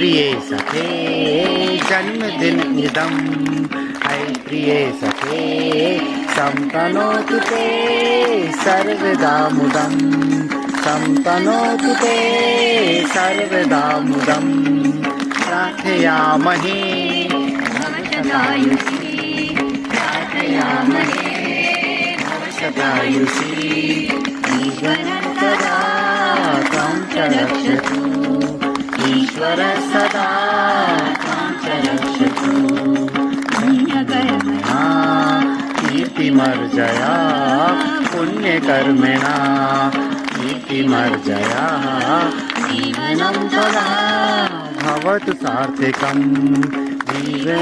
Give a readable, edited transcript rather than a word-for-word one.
प्रिये सखे जन्मदिन इदं है प्रिये सखे संतनोतु ते सर्वदा मुदं संतनोतु ते सर्वदा मुदं प्रार्थयामहे भवशतायुषी प्रार्थयामहे भवशतायुषी ईश्वरः सदा त्वां च रक्षतु ईश्वरः सदा त्वां च रक्षतु कीर्तिमर्जया पुण्यकर्मिणा कीर्तिमर्जया जीवनं सदा भवतु सार्थकं जीवनं